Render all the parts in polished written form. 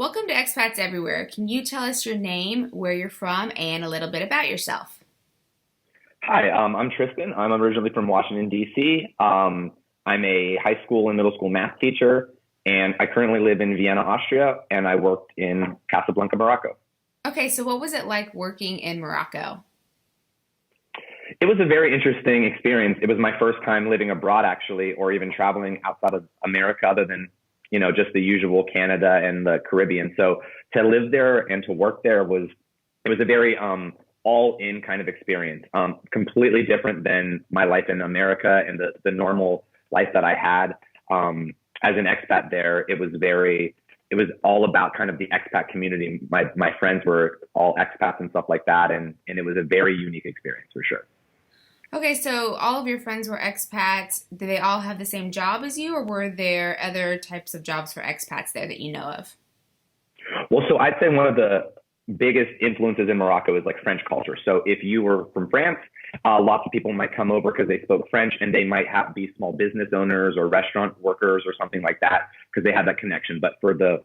Welcome to Expats Everywhere. Can you tell us your name, where you're from, and a little bit about yourself? Hi, I'm Tristan. I'm originally from Washington, D.C. I'm a high school and middle school math teacher, and I currently live in Vienna, Austria, and I worked in Casablanca, Morocco. Okay, so what was it like working in Morocco? It was a very interesting experience. It was my first time living abroad, actually, or even traveling outside of America, other than just the usual Canada and the Caribbean. So to live there and to work there was a very all in kind of experience, completely different than my life in America and the normal life that I had as an expat there. It was all about kind of the expat community. My friends were all expats and stuff like that, and it was a very unique experience for sure. Okay, so all of your friends were expats. Did they all have the same job as you, or were there other types of jobs for expats there that you know of? Well, so I'd say one of the biggest influences in Morocco is like French culture. So if you were from France, lots of people might come over because they spoke French, and they might be small business owners or restaurant workers or something like that because they had that connection. But for the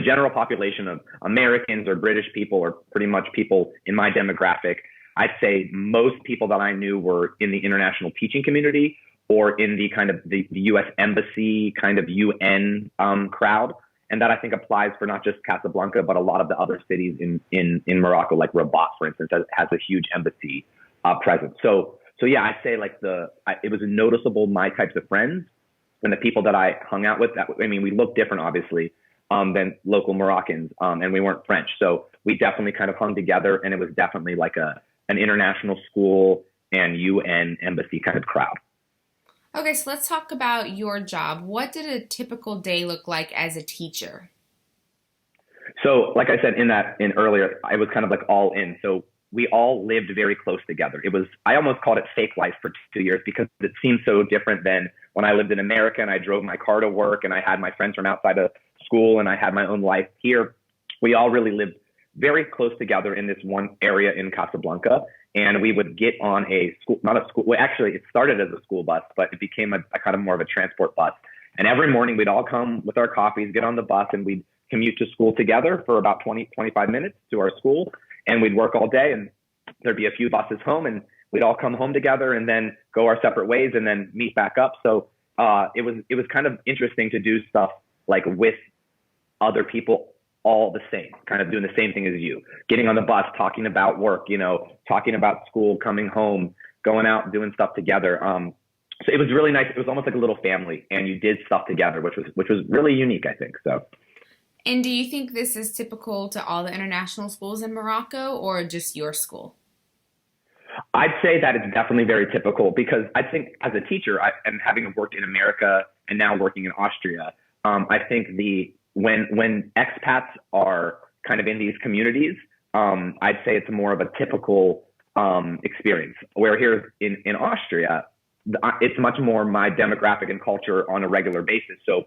general population of Americans or British people, or pretty much people in my demographic, I'd say most people that I knew were in the international teaching community or in the kind of the U.S. embassy kind of UN crowd. And that I think applies for not just Casablanca, but a lot of the other cities in Morocco, like Rabat, for instance, has a huge embassy presence. So yeah, I'd say it was noticeable my types of friends and the people that I hung out with. We look different, obviously, than local Moroccans, and we weren't French. So we definitely kind of hung together, and it was definitely like an international school and UN embassy kind of crowd. Okay, so let's talk about your job. What did a typical day look like as a teacher? So, like I said in earlier, I was kind of like all in. So we all lived very close together. I almost called it fake life for 2 years because it seemed so different than when I lived in America and I drove my car to work and I had my friends from outside of school and I had my own life here. We all really lived very close together in this one area in Casablanca. And we would get on not a school, well, actually it started as a school bus, but it became a kind of more of a transport bus. And every morning we'd all come with our coffees, get on the bus, and we'd commute to school together for about 20, 25 minutes to our school. And we'd work all day, and there'd be a few buses home, and we'd all come home together and then go our separate ways and then meet back up. So it was kind of interesting to do stuff like with other people, all the same, kind of doing the same thing as you, getting on the bus, talking about work, talking about school, coming home, going out, doing stuff together. So it was really nice. It was almost like a little family, and you did stuff together, which was really unique, I think. So. And do you think this is typical to all the international schools in Morocco, or just your school? I'd say that it's definitely very typical because I think as a teacher, and having worked in America and now working in Austria, I think when expats are kind of in these communities, I'd say it's more of a typical experience. Where here in Austria, it's much more my demographic and culture on a regular basis. So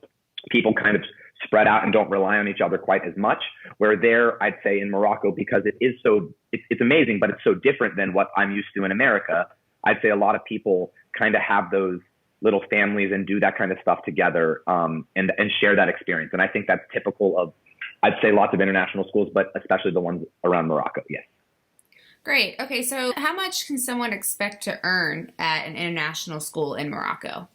people kind of spread out and don't rely on each other quite as much. Where there, I'd say in Morocco, because it's amazing, but it's so different than what I'm used to in America. I'd say a lot of people kind of have those little families and do that kind of stuff together, and share that experience. And I think that's typical of, I'd say, lots of international schools, but especially the ones around Morocco. Yes. Great. Okay, so how much can someone expect to earn at an international school in Morocco?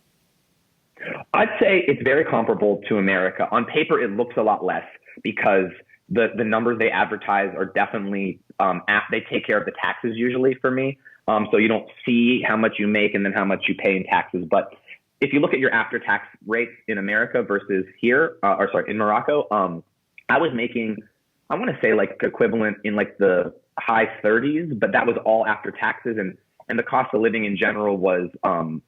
I'd say it's very comparable to America. On paper, it looks a lot less because the numbers they advertise are definitely, they take care of the taxes usually for me. So you don't see how much you make and then how much you pay in taxes. But if you look at your after-tax rates in America versus here, in Morocco, I was making, I want to say like equivalent in like the high 30s, but that was all after taxes. And the cost of living in general was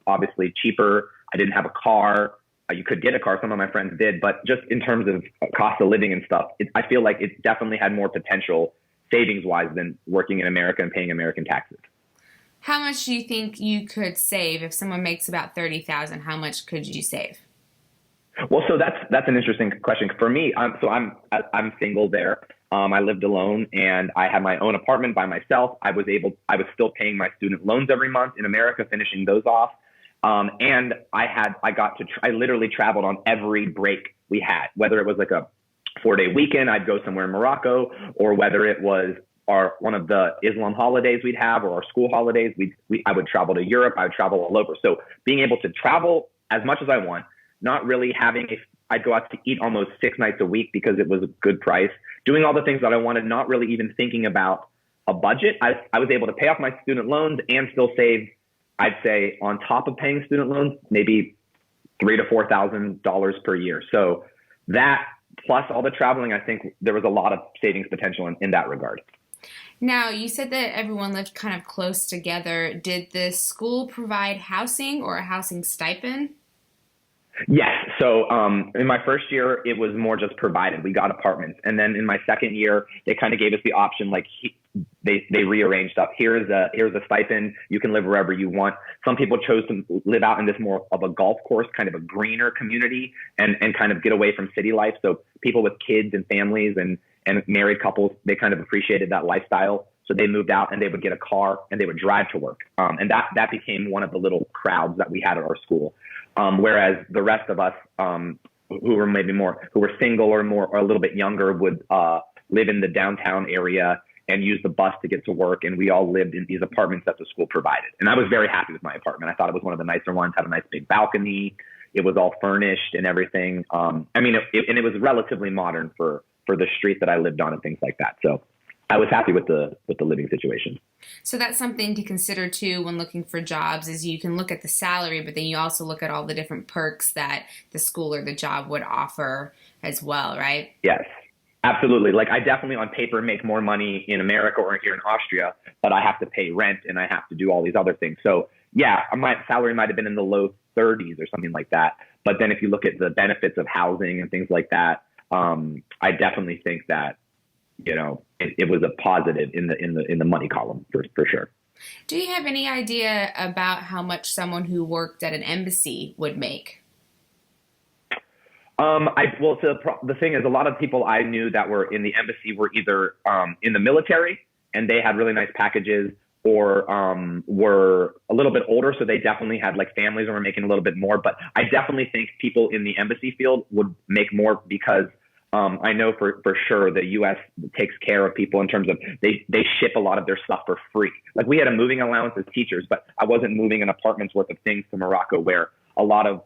obviously cheaper. I didn't have a car. You could get a car. Some of my friends did. But just in terms of cost of living and stuff, I feel like it definitely had more potential savings-wise than working in America and paying American taxes. How much do you think you could save if someone makes about 30,000? How much could you save? Well, so that's an interesting question for me. I'm single there. I lived alone and I had my own apartment by myself. I was still paying my student loans every month in America, finishing those off. And I literally traveled on every break we had, whether it was like a 4-day weekend, I'd go somewhere in Morocco, or whether it was one of the Islam holidays we'd have, or our school holidays, I would travel to Europe. I would travel all over. So being able to travel as much as I want, not really I'd go out to eat almost 6 nights a week because it was a good price, doing all the things that I wanted, not really even thinking about a budget. I was able to pay off my student loans and still save, I'd say, on top of paying student loans, maybe $3,000 to $4,000 per year. So that plus all the traveling, I think there was a lot of savings potential in that regard. Now, you said that everyone lived kind of close together. Did the school provide housing or a housing stipend? Yes. So in my first year, it was more just provided. We got apartments. And then in my second year, they kind of gave us the option, like they rearranged stuff. Here's a stipend. You can live wherever you want. Some people chose to live out in this more of a golf course, kind of a greener community, and kind of get away from city life. So people with kids and families and married couples, they kind of appreciated that lifestyle. So they moved out and they would get a car and they would drive to work. And that became one of the little crowds that we had at our school. Whereas the rest of us, who were single or a little bit younger, would live in the downtown area and use the bus to get to work. And we all lived in these apartments that the school provided. And I was very happy with my apartment. I thought it was one of the nicer ones, had a nice big balcony. It was all furnished and everything. And it was relatively modern for the street that I lived on and things like that. So I was happy with the living situation. So that's something to consider too when looking for jobs, is you can look at the salary, but then you also look at all the different perks that the school or the job would offer as well, right? Yes, absolutely. Like I definitely on paper make more money in America or here in Austria, but I have to pay rent and I have to do all these other things. So yeah, my salary might have been in the low 30s or something like that. But then if you look at the benefits of housing and things like that, I definitely think that, it was a positive in the money column for sure. Do you have any idea about how much someone who worked at an embassy would make? The thing is, a lot of people I knew that were in the embassy were either in the military and they had really nice packages, or were a little bit older, so they definitely had like families and were making a little bit more. But I definitely think people in the embassy field would make more because I know for sure the U.S. takes care of people in terms of they ship a lot of their stuff for free. Like we had a moving allowance as teachers, but I wasn't moving an apartment's worth of things to Morocco, where a lot of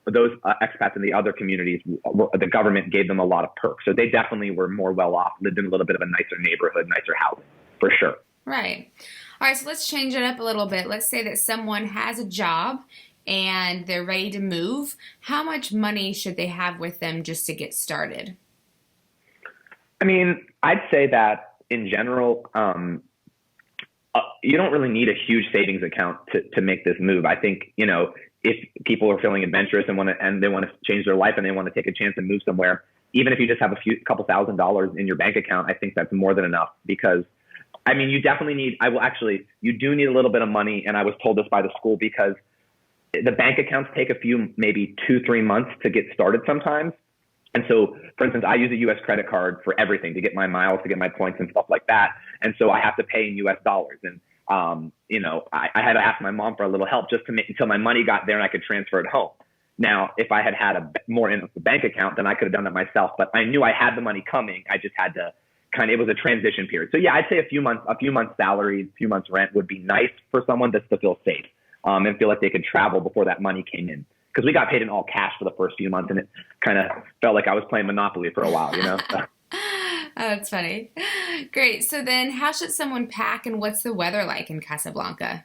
those expats in the other communities, the government gave them a lot of perks. So they definitely were more well off, lived in a little bit of a nicer neighborhood, nicer housing, for sure. Right. All right, so let's change it up a little bit. Let's say that someone has a job and they're ready to move. How much money should they have with them just to get started? I mean, I'd say that in general, you don't really need a huge savings account to make this move. I think, if people are feeling adventurous and they want to change their life and they want to take a chance and move somewhere, even if you just have a couple $1,000s in your bank account, I think that's more than enough because I mean, you definitely need, you do need a little bit of money. And I was told this by the school because the bank accounts take maybe 2-3 months to get started sometimes. And so, for instance, I use a U.S. credit card for everything, to get my miles, to get my points and stuff like that. And so I have to pay in U.S. dollars. And, I had to ask my mom for a little help just until my money got there and I could transfer it home. Now, if I had more in the bank account, then I could have done that myself. But I knew I had the money coming. I just had to it was a transition period. So yeah, I'd say a few months salary, a few months rent would be nice for someone just to feel safe and feel like they could travel before that money came in. Because we got paid in all cash for the first few months, and it kind of felt like I was playing Monopoly for a while, Oh, that's funny. Great. So then how should someone pack, and what's the weather like in Casablanca?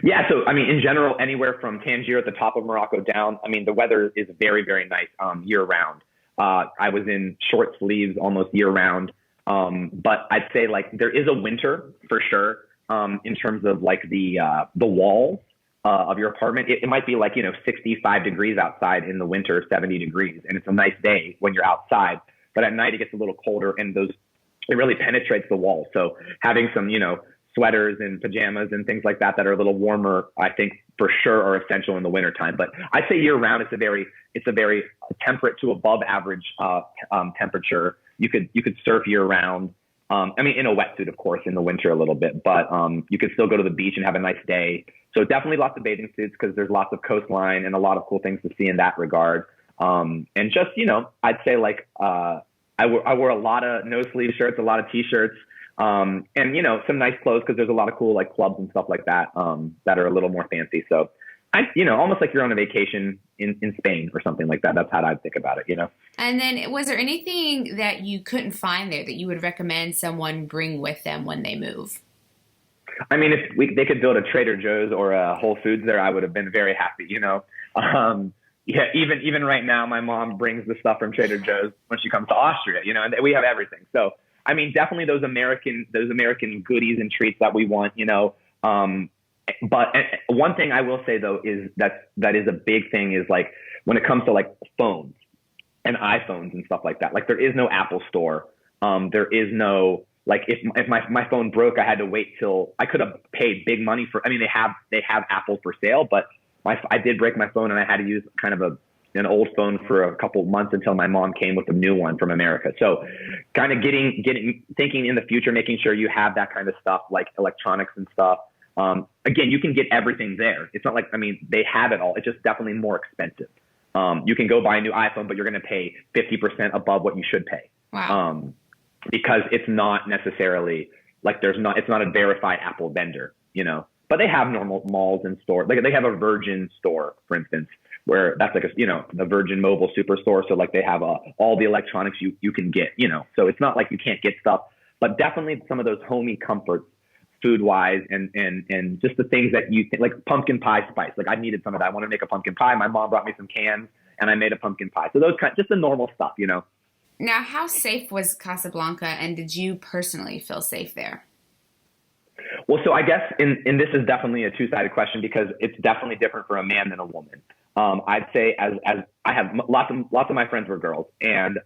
Yeah. So, I mean, in general, anywhere from Tangier at the top of Morocco down, I mean, the weather is very, very nice year round. I was in short sleeves almost year round. But I'd say like there is a winter for sure in terms of like the walls of your apartment. It might be like, 65 degrees outside in the winter, 70 degrees. And it's a nice day when you're outside. But at night it gets a little colder and it really penetrates the walls. So having some, sweaters and pajamas and things like that are a little warmer, I think for sure are essential in the wintertime. But I'd say year round, it's a very temperate to above average temperature. You could surf year round. I mean, in a wetsuit, of course, in the winter a little bit, but you could still go to the beach and have a nice day. So definitely lots of bathing suits because there's lots of coastline and a lot of cool things to see in that regard. And just, I'd say like, I wore a lot of no sleeve shirts, a lot of t-shirts, and some nice clothes because there's a lot of cool like clubs and stuff like that that are a little more fancy. So almost like you're on a vacation in Spain or something like that. That's how I'd think about it. And then was there anything that you couldn't find there that you would recommend someone bring with them when they move? I mean, if they could build a Trader Joe's or a Whole Foods there, I would have been very happy. Yeah, even right now, my mom brings the stuff from Trader Joe's when she comes to Austria, and we have everything. So, I mean, definitely those American goodies and treats that we want, but one thing I will say though is that is a big thing is like when it comes to like phones and iPhones and stuff like that. Like there is no Apple store. There is no like if my phone broke, I had to wait till I could have paid big money for. I mean, they have Apple for sale, but I did break my phone and I had to use kind of an old phone for a couple of months until my mom came with a new one from America. So kind of thinking in the future, making sure you have that kind of stuff like electronics and stuff. Again, you can get everything there. It's not like, they have it all. It's just definitely more expensive. You can go buy a new iPhone, but you're going to pay 50% above what you should pay. Wow. Because it's not necessarily like it's not a verified Apple vendor, but they have normal malls and stores. Like they have a Virgin store, for instance, where that's like the Virgin Mobile Superstore. So like they have all the electronics you can get, so it's not like you can't get stuff, but definitely some of those homey comforts, food wise, and just the things that you think, like pumpkin pie spice. Like I needed some of that. I want to make a pumpkin pie. My mom brought me some cans and I made a pumpkin pie. So just the normal stuff, Now, how safe was Casablanca, and did you personally feel safe there? Well, so I guess and this is definitely a two-sided question because it's definitely different for a man than a woman. I'd say as I have lots of my friends were girls, and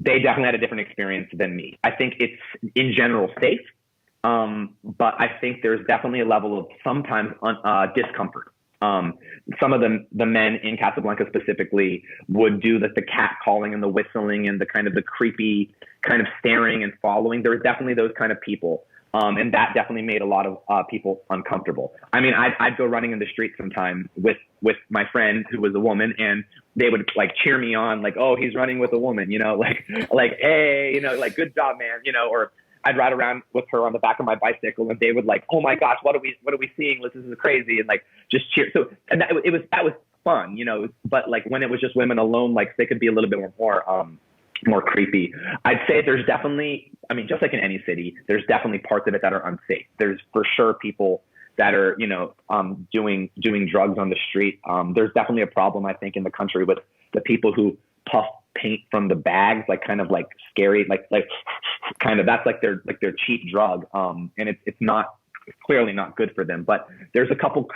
they definitely had a different experience than me. I think it's in general safe, but I think there's definitely a level of sometimes discomfort. Some of the men in Casablanca specifically would do the cat calling and the whistling and the kind of the creepy kind of staring and following. There were definitely those kind of people. And that definitely made a lot of people uncomfortable. I mean, I'd go running in the street sometime with my friend who was a woman, and they would like cheer me on, like, "Oh, he's running with a woman," like, "Hey, like, good job, man," or I'd ride around with her on the back of my bicycle, and they would like, "Oh my gosh, what are we seeing? This is crazy," and like just cheer. So, and that was fun, But like when it was just women alone, like they could be a little bit more creepy. I'd say there's definitely, just like in any city, there's definitely parts of it that are unsafe. There's for sure people that are, doing drugs on the street. There's definitely a problem, I think, in the country with the people who puff paint from the bags, like kind of like scary, like kind of that's like their cheap drug. And it's clearly not good for them. But there's a couple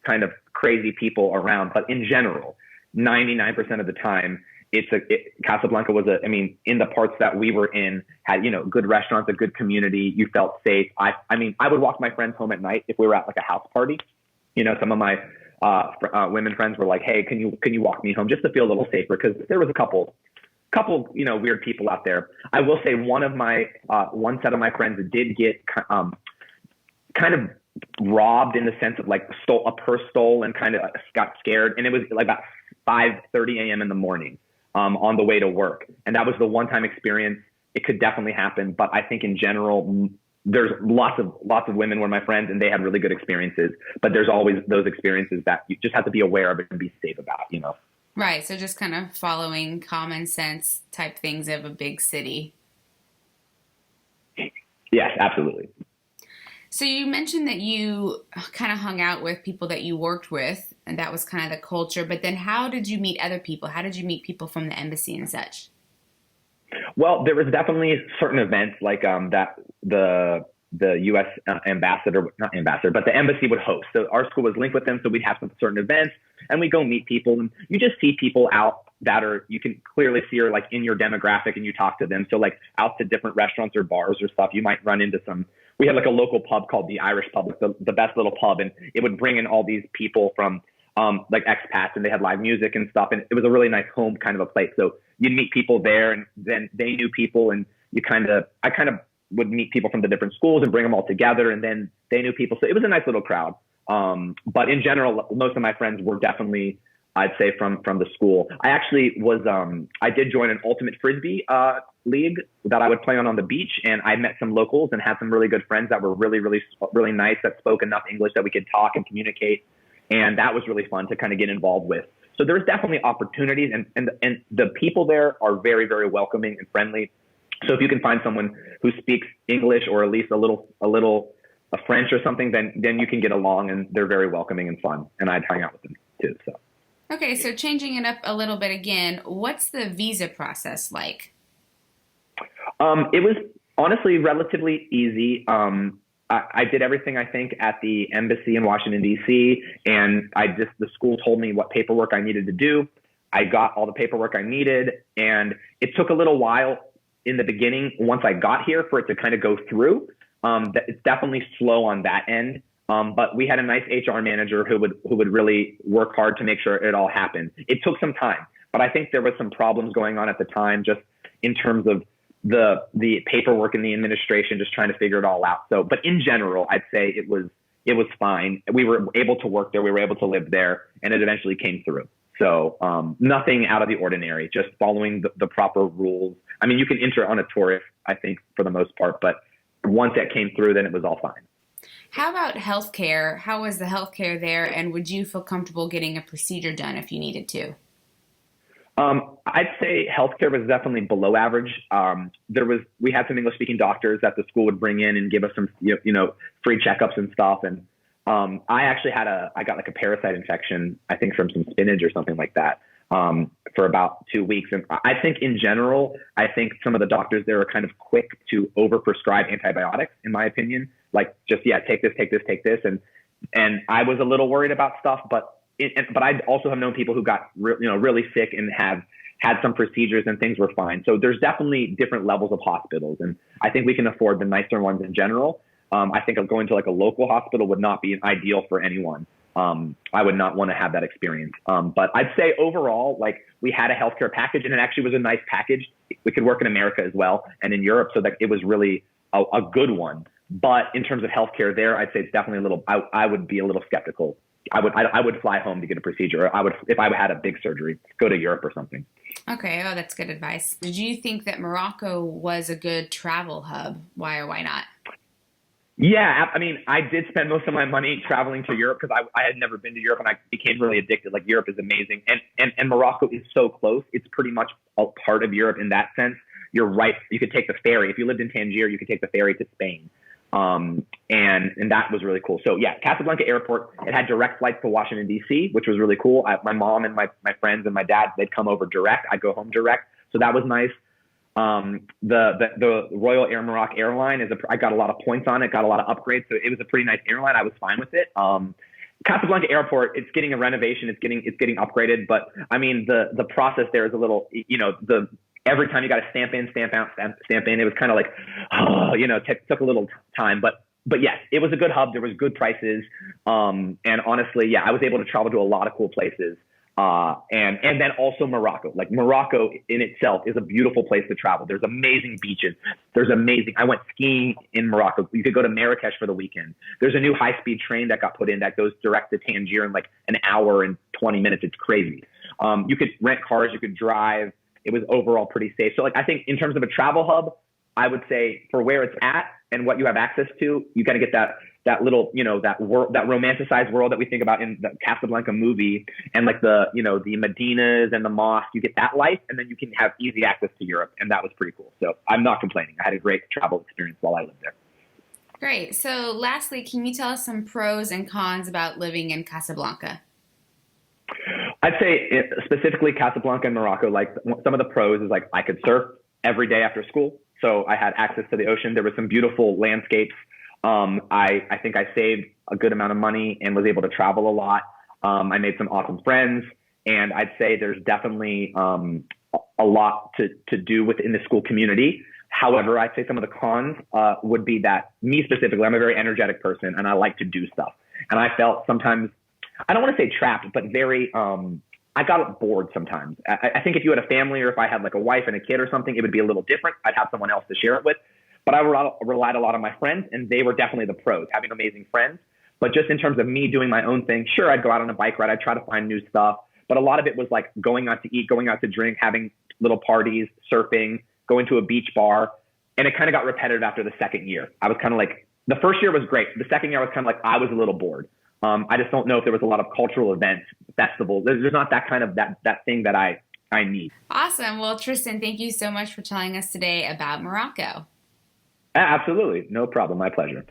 kind of crazy people around. But in general, 99% of the time, Casablanca was in the parts that we were in had, good restaurants, a good community. You felt safe. I would walk my friends home at night if we were at like a house party. Some of my women friends were like, "Hey, can you walk me home?" Just to feel a little safer, because there was a couple, weird people out there. I will say one set of my friends did get kind of robbed in the sense of like a purse stole and kind of got scared. And it was like about 5:30 a.m. in the morning. On the way to work. And that was the one-time experience. It could definitely happen. But I think in general, there's lots of women were my friends and they had really good experiences. But there's always those experiences that you just have to be aware of and be safe about, Right. So just kind of following common sense type things of a big city. Yes, absolutely. So you mentioned that you kind of hung out with people that you worked with, and that was kind of the culture. But then how did you meet other people? How did you meet people from the embassy and such? Well, there was definitely certain events like that the U.S. not ambassador, but the embassy would host. So our school was linked with them, so we'd have some certain events, and we go meet people, and you just see people out that you can clearly see are like in your demographic, and you talk to them. So like out to different restaurants or bars or stuff, you might run into some. We had like a local pub called the Irish Pub, the best little pub, and it would bring in all these people from like expats, and they had live music and stuff, and it was a really nice home kind of a place. So you'd meet people there, and then they knew people, and I kind of would meet people from the different schools and bring them all together, and then they knew people. So it was a nice little crowd. But in general, most of my friends were definitely I'd say from the school. I actually was I did join an ultimate frisbee league that I would play on the beach, and I met some locals and had some really good friends that were really nice, that spoke enough English that we could talk and communicate, and that was really fun to kind of get involved with. So there's definitely opportunities, and the people there are very, very welcoming and friendly. So if you can find someone who speaks English or at least a little French or something, then you can get along, and they're very welcoming and fun. And I'd hang out with them too. So. Okay, so changing it up a little bit again, what's the visa process like? It was honestly relatively easy. I did everything, I think, at the embassy in Washington, D.C., and the school told me what paperwork I needed to do. I got all the paperwork I needed, and it took a little while in the beginning once I got here for it to kind of go through. It's definitely slow on that end. But we had a nice HR manager who would really work hard to make sure it all happened. It took some time, but I think there was some problems going on at the time, just in terms of the paperwork and the administration, just trying to figure it all out. So, but in general, I'd say it was fine. We were able to work there. We were able to live there, and it eventually came through. So nothing out of the ordinary, just following the proper rules. I mean, you can enter on a tourist, I think, for the most part, but once that came through, then it was all fine. How about healthcare? How was the healthcare there, and would you feel comfortable getting a procedure done if you needed to? I'd say healthcare was definitely below average. We had some English-speaking doctors that the school would bring in and give us some, free checkups and stuff. And I actually I got like a parasite infection, I think from some spinach or something like that, for about 2 weeks. And I think in general, some of the doctors there are kind of quick to overprescribe antibiotics, in my opinion. Like just, take this. And I was a little worried about stuff, but I also have known people who got really sick and have had some procedures and things were fine. So there's definitely different levels of hospitals, and I think we can afford the nicer ones in general. I think going to like a local hospital would not be ideal for anyone. I would not want to have that experience. But I'd say overall, like we had a healthcare package, and it actually was a nice package. We could work in America as well and in Europe, so that it was really a good one. But in terms of healthcare there, I'd say it's definitely I would be a little skeptical. I would fly home to get a procedure. If I had a big surgery, go to Europe or something. Okay. Oh, that's good advice. Did you think that Morocco was a good travel hub? Why or why not? Yeah. I mean, I did spend most of my money traveling to Europe because I had never been to Europe, and I became really addicted. Like Europe is amazing. And Morocco is so close. It's pretty much a part of Europe in that sense. You're right. You could take the ferry. If you lived in Tangier, you could take the ferry to Spain. And that was really cool. So yeah, Casablanca Airport, it had direct flights to Washington, D.C., which was really cool. My mom and my friends and my dad, they'd come over direct. I'd go home direct. So that was nice. The Royal Air Morocco airline I got a lot of points on it, got a lot of upgrades. So it was a pretty nice airline. I was fine with it. Casablanca Airport, it's getting a renovation. It's getting upgraded. But I mean, the process there is a little, every time you got to stamp in, stamp out, stamp in. It was kind of like, took a little time. But yes, it was a good hub. There was good prices. And honestly, yeah, I was able to travel to a lot of cool places. And then also Morocco. Like Morocco in itself is a beautiful place to travel. There's amazing beaches. I went skiing in Morocco. You could go to Marrakesh for the weekend. There's a new high-speed train that got put in that goes direct to Tangier in like an hour and 20 minutes. It's crazy. You could rent cars. You could drive. It was overall pretty safe. So like, I think in terms of a travel hub, I would say for where it's at and what you have access to, you got to get that little, that world, that romanticized world that we think about in the Casablanca movie, and like the Medinas and the mosque. You get that life, and then you can have easy access to Europe. And that was pretty cool. So I'm not complaining. I had a great travel experience while I lived there. Great. So lastly, can you tell us some pros and cons about living in Casablanca? I'd say specifically Casablanca and Morocco, like some of the pros is like I could surf every day after school. So I had access to the ocean. There were some beautiful landscapes. I think I saved a good amount of money and was able to travel a lot. I made some awesome friends, and I'd say there's definitely a lot to do within the school community. However, I'd say some of the cons would be that me specifically, I'm a very energetic person and I like to do stuff. And I felt sometimes, I don't want to say trapped, but very, I got bored sometimes. I think if you had a family or if I had like a wife and a kid or something, it would be a little different. I'd have someone else to share it with. But I relied a lot on my friends, and they were definitely the pros, having amazing friends. But just in terms of me doing my own thing, sure, I'd go out on a bike ride. I'd try to find new stuff. but a lot of it was like going out to eat, going out to drink, having little parties, surfing, going to a beach bar. And it kind of got repetitive after the second year. I was kind of like, the first year was great. The second year I was kind of like, I was a little bored. I just don't know if there was a lot of cultural events, festivals. There's not that kind of that thing that I need. Awesome. Well, Tristan, thank you so much for telling us today about Morocco. Absolutely. No problem. My pleasure.